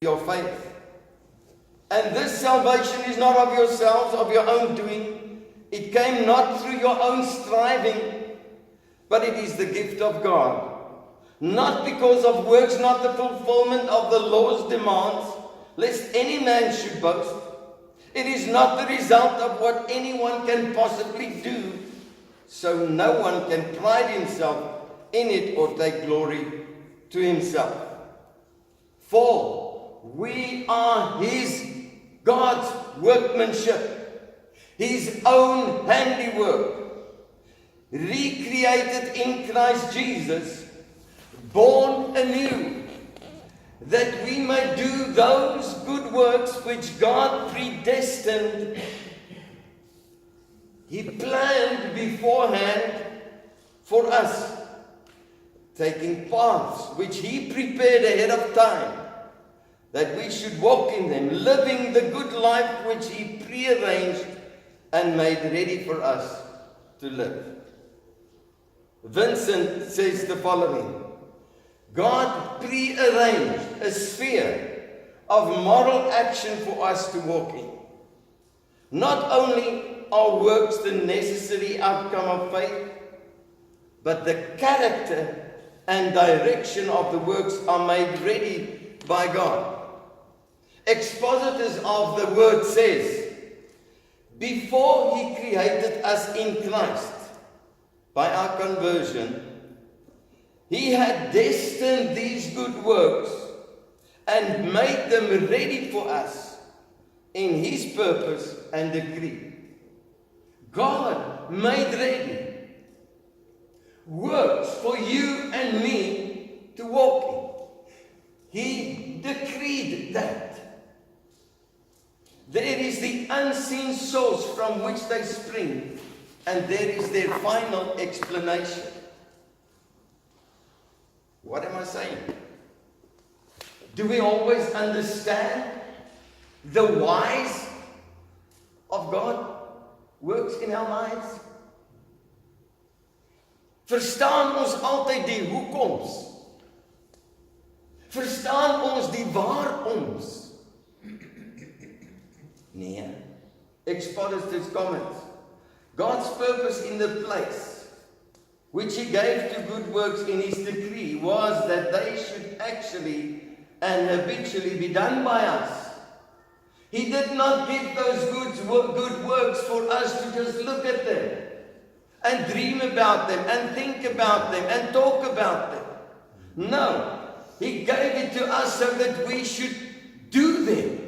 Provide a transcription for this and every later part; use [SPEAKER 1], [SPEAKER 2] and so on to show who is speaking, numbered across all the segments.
[SPEAKER 1] your faith. And this salvation is not of yourselves, of your own doing. It came not through your own striving, but it is the gift of God. Not because of works, not the fulfillment of the law's demands, lest any man should boast. It is not the result of what anyone can possibly do, so no one can pride himself in it or take glory to himself. For we are God's workmanship, His own handiwork, recreated in Christ Jesus, born anew, that we may do those good works which God predestined. He planned beforehand for us, taking paths which He prepared ahead of time, that we should walk in them, living the good life which He prearranged and made ready for us to live. Vincent says the following: God prearranged a sphere of moral action for us to walk in. Not only are works the necessary outcome of faith, but the character and direction of the works are made ready by God. Expositors of the word says, before He created us in Christ, by our conversion, He had destined these good works and made them ready for us in His purpose and decree. God made ready works for you and me to walk in. He decreed that. There is the unseen source from which they spring, and there is their final explanation. What am I saying? Do we always understand the whys of God works in our lives? Verstaan ons altyd die hoekoms? Verstaan ons die waaroms? Nee. Expositors comments. God's purpose in the place which He gave to good works in His decree was that they should actually and habitually be done by us. He did not give those good works for us to just look at them and dream about them and think about them and talk about them. No, He gave it to us so that we should do them,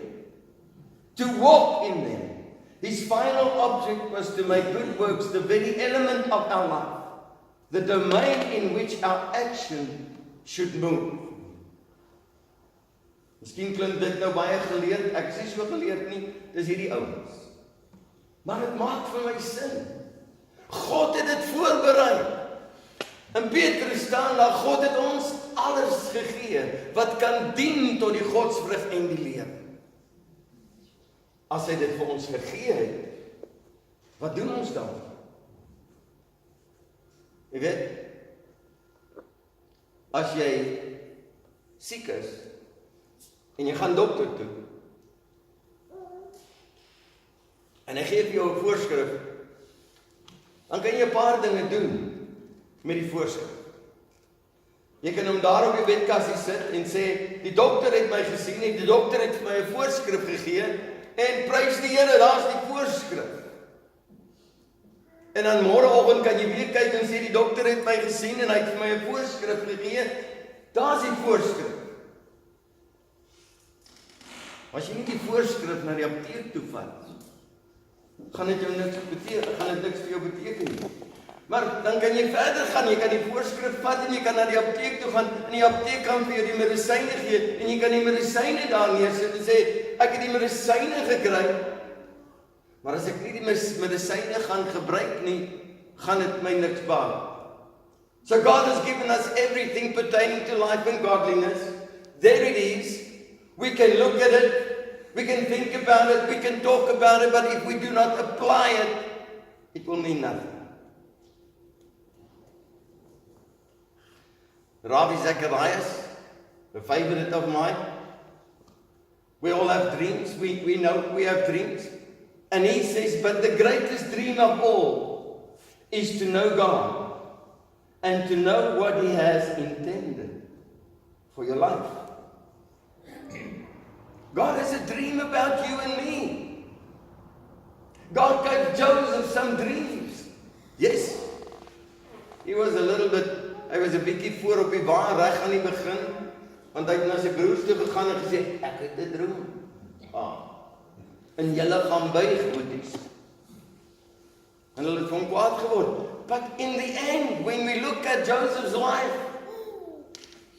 [SPEAKER 1] to walk in them. His final object was to make good works the very element of our life, the domain in which our action should move. Miskien klink dit nou baie geleerd, ek is nie so geleerd nie, dis hierdie ouens. Maar dit maak vir my sin. God het dit voorberei. In Petrus staan daar, God het ons alles gegee wat kan dien tot die godsvrug en die lewe. As hy dit vir ons gegee het, wat doen ons dan? Jy weet, as jy siek is en jy gaan dokter toe en hy gee vir jou 'n voorskrif, dan kan jy 'n paar dinge doen met die voorskrif. Jy kan hom daar op die bedkassie sit en sê, die dokter het my gesien en die dokter het vir my 'n voorskrif gegee en prys die Here, daar's die voorskrif. En dan môreoggend kan jy weer kyk en sê, die dokter het my gesien en hy het vir my 'n voorskrif gegee. Daar's die voorskrif. As jy nie die voorskrif na die apteek toe vat, gaan dit jou niks beteken, gaan dit niks vir jou beteken nie. Maar dan kan jy verder gaan, jy kan die voorskrif vat en jy kan na die apteek toe gaan en die apteek kan vir jou die medisyne gee en jy kan die medisyne daar neersit en sê, ek het die medisyne gekry, maar as ek nie die medisyne gaan gebruik nie, gaan dit my niks baat. So God has given us everything pertaining to life and godliness. There it is. We can look at it, we can think about it, we can talk about it, but if we do not apply it, it will mean nothing. Ravi Zacharias, a favorite of mine, We all have dreams. We know we have dreams. And he says, but the greatest dream of all is to know God and to know what he has intended for your life. God has a dream about you and me. God gave Joseph some dreams. Yes. He was a bietjie voor op die waar reg aan die begin, want hy het na sy broers toe gegaan en gesê, ek het 'n droom. En julle gaan buig, boeties. En hulle het van kwaad geword. But in the end, when we look at Joseph's life,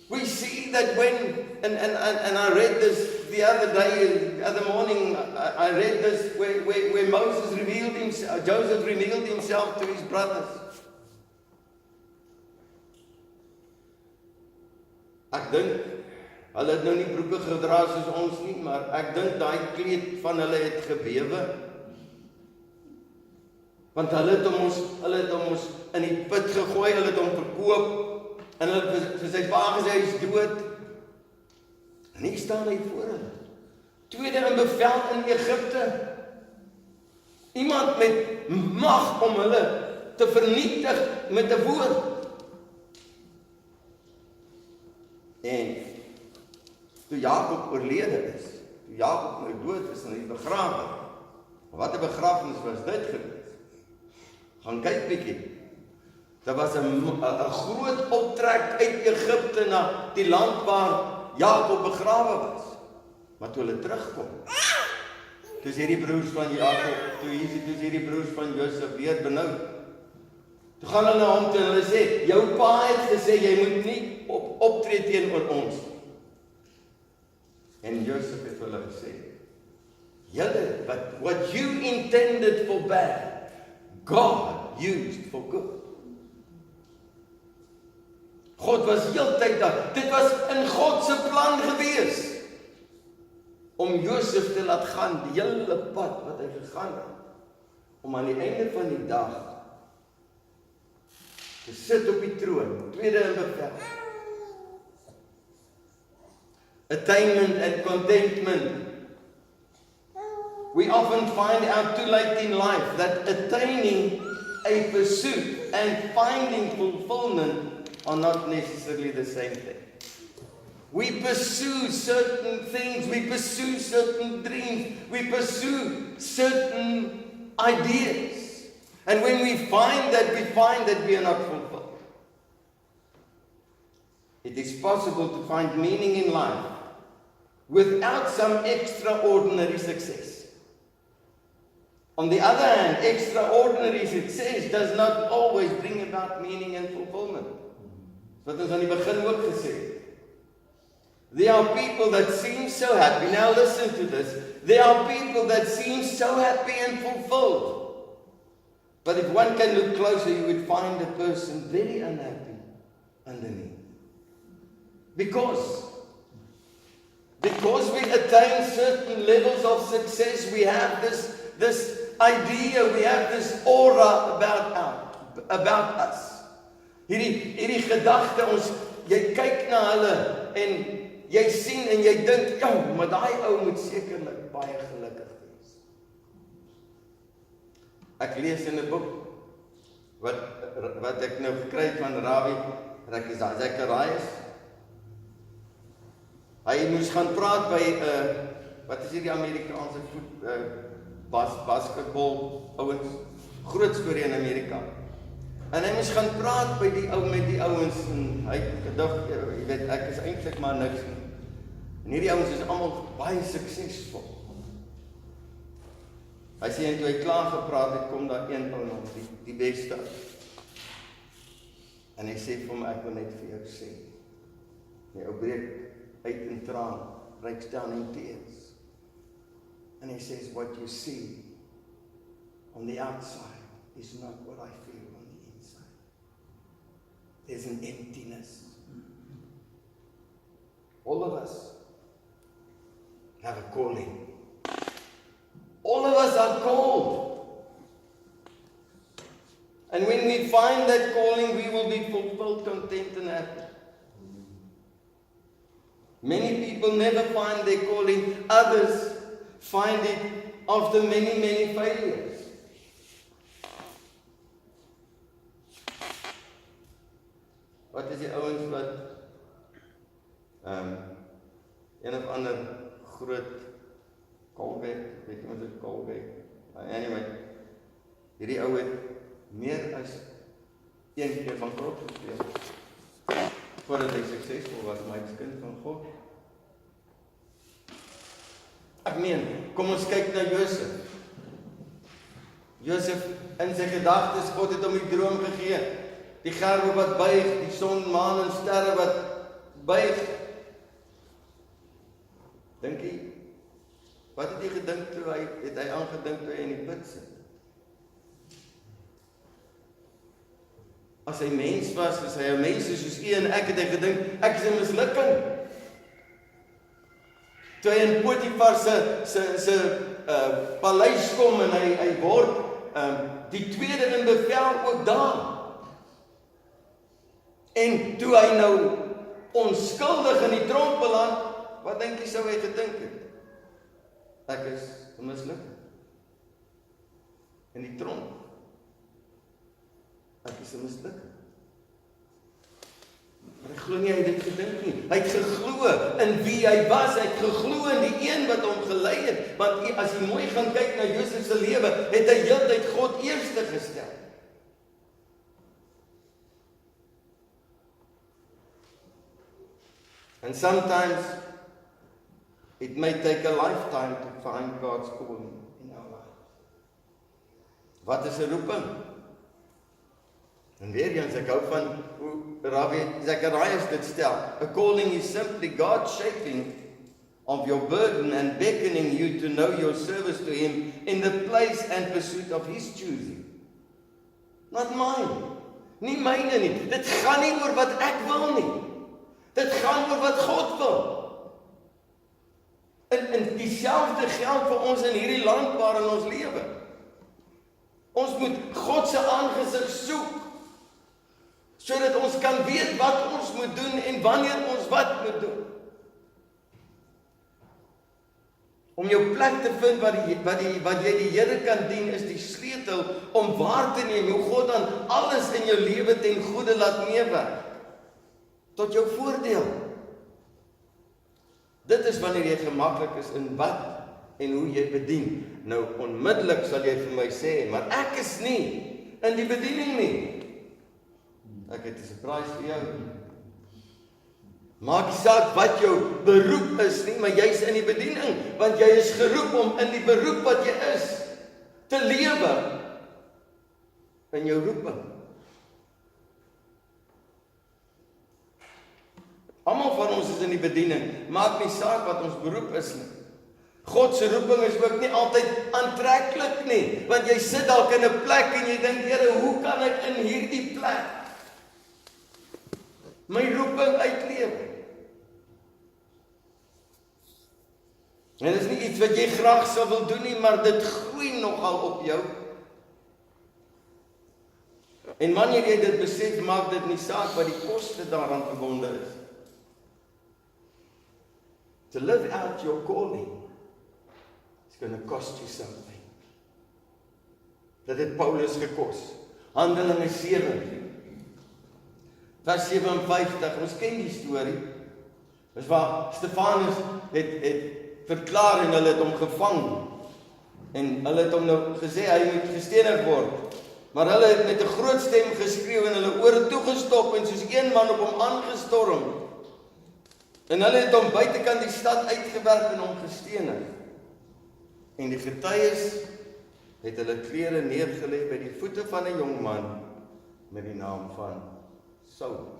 [SPEAKER 1] we see that and I read this the other day, the other morning, I read this where Moses revealed himself, Joseph revealed himself to his brothers. Ek dink, hulle het nou nie broeke gedra soos ons nie, maar ek dink daai kleed van hulle het gebewe. Want hulle het hom ons in die put gegooi, hulle het hom verkoop, en hulle het vir sy pa gesê, hy is dood. En hier staan hy voor hulle. Tweede in bevel in Egipte. Iemand met mag om hulle te vernietig met 'n woord. En toe Jakob oorlede is, toe Jakob nou dood is en hy begrawe, wat 'n begrafnis was dit gewees? Gaan kyk bietjie. Daar was 'n groot optrek uit Egipte na die land waar Jakob begrawe was. Maar toe hulle terugkom, toe is hierdie broers van Jakob, toe is hierdie broers van Josef weer benoud. Toe gaan hulle na hom toe en hulle sê, jou pa het gesê, jy moet nie optree teenoor ons. En Josef het hulle gesê, julle, but what you intended for bad, God used for good. God was heeltyd daar. Dit was in God se plan gewees om Josef te laat gaan, die hele pad wat hy gegaan het, om aan die einde van die dag te sit op die troon, tweede in bevel. Attainment and contentment. We often find out too late in life that attaining a pursuit and finding fulfillment are not necessarily the same thing. We pursue certain things, we pursue certain dreams, we pursue certain ideas. And when we find that we are not fulfilled. It is possible to find meaning in life without some extraordinary success. On the other hand, extraordinary success does not always bring about meaning and fulfillment. Wat ons aan die begin ook gesê het. There are people that seem so happy. Now listen to this. There are people that seem so happy and fulfilled. But if one can look closer, you would find a person very unhappy underneath. Because we attain certain levels of success, we have this idea, we have this aura about us. Hierdie gedagte, jy kyk na hulle en jy sien en jy dink, maar daai ou moet sekerlik baie gelukkig wees. Ek lees in 'n boek wat ek nou gekry het van Ravi Zacharias. Hy moes gaan praat by wat is hierdie Amerikaanse basketbal ouens, groot storie in Amerika. En hy moes gaan praat by met die ouens en hy het gedag, jy weet, ek is eintlik maar niks nie. En hierdie ouens is almal baie suksesvol. Hy sê, en toe hy klaar gepraat het, kom daar een ou nog, die beste. En hy sê vir my, ek wil net vir jou sê, die ou breek uit in traan, breaks down in tears. And he says, what you see on the outside is not what I feel on the inside. There's an emptiness. All of us have a calling. All of us are called. And when we find that calling, we will be fulfilled, content, and happy. Many people never find their calling. Others find it after many, many failures. Wat is die ouens wat een of ander groot Colgate, weet jy wat dit Colgate? Anyway, hierdie ou het meer as een keer van krop gespeel voordat hy suksesvol was, maar hy is kind van God. Ek meen, kom ons kyk na Josef. Josef in sy gedagtes, God het hom die droom gegee. Die gerwe wat buig, die son, maan en sterre wat buig. Dink jy, wat het hy gedink toe het hy aangedink toe hy in die put sit? As hy mens was, as hy 'n mens is soos u en ek, het hy gedink, ek is 'n mislukking. Toe hy in Potifar se paleis kom en hy word die tweede in bevel ook daar. En toe hy nou onskuldig in die tronk beland, wat dink jy sou hy gedink het? Ek is 'n mislukking. In die tronk. Ek is 'n mislukking. Maar ek glo nie hy het dit gedink nie. Hy het geglo in wie hy was. Hy het geglo in die een wat hom gelei het. Want as jy mooi gaan kyk na Josef se lewe, het hy heeltyd God eerste gestel. And sometimes it may take a lifetime to find God's calling in our lives. Wat is 'n roeping? En weer eens, ek hou van hoe Rabbi Zacharias dit stel. A calling is simply God shaping of your burden and beckoning you to know your service to Him in the place and pursuit of His choosing. Not mine. Nie myne nie. Dit gaan nie oor wat ek wil nie. Dit gaan oor wat God wil. En dieselfde geld vir ons in hierdie land waarin ons lewe. Ons moet God se aangesig soek, sodat ons kan weet wat ons moet doen en wanneer ons wat moet doen. Om jou plek te vind wat jy die Here kan dien, is die sleutel om waar te neem hoe God dan alles in jou lewe ten goeie laat meewerk. Tot jou voordeel. Dit is wanneer jy gemaklik is in wat en hoe jy bedien. Nou onmiddellik sal jy vir my sê, maar ek is nie in die bediening nie. Ek het 'n surprise vir jou. Maak nie saak wat jou beroep is nie, maar jy's in die bediening, want jy is geroep om in die beroep wat jy is, te lewe in jou roeping. Almal van ons is in die bediening, maak nie saak wat ons beroep is nie. God se roeping is ook nie altyd aantreklik nie, want jy sit dalk in 'n plek en jy dink, Here, hoe kan ek in hierdie plek my roeping uitleef? En dit is nie iets wat jy graag sou wil doen nie, maar dit groei nogal op jou. En wanneer jy dit besef, maak dit nie saak wat die koste daaraan verbonde is. To live out your calling is going to cost you something. Dat het Paulus gekos. Handelinge 7, vers 57, ons ken die storie. Dis waar Stefanus het verklaar en hulle het hom gevang. En hulle het hom nou gesê, hy moet gestenig word. Maar hulle het met 'n groot stem geskreeu en hulle ore toegestop en soos een man op hom aangestorm. En hulle het hom buitekant die stad uitgewerp en hom gestenig. En die getuies het hulle klere neergelê by die voete van 'n jong man met die naam van Saulus.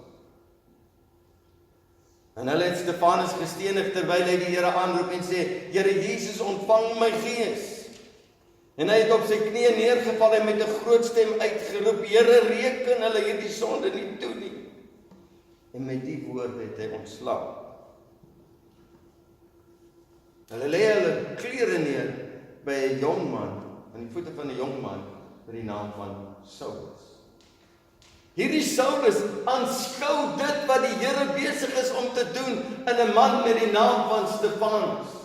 [SPEAKER 1] En hulle het Stefanus gestenig terwyl hy die Here aanroep en sê, Here Jesus, ontvang my gees. En hy het op sy knieë neergeval en met 'n groot stem uitgeroep, Here, reken hulle hierdie sonde nie toe nie. En met die woorde het hy ontslaa. Hulle lê hulle klere neer by 'n jong man, aan die voete van 'n jong man met die naam van Saulus. Hierdie Saulus aanskou dit wat die Here besig is om te doen in 'n man met die naam van Stefanus.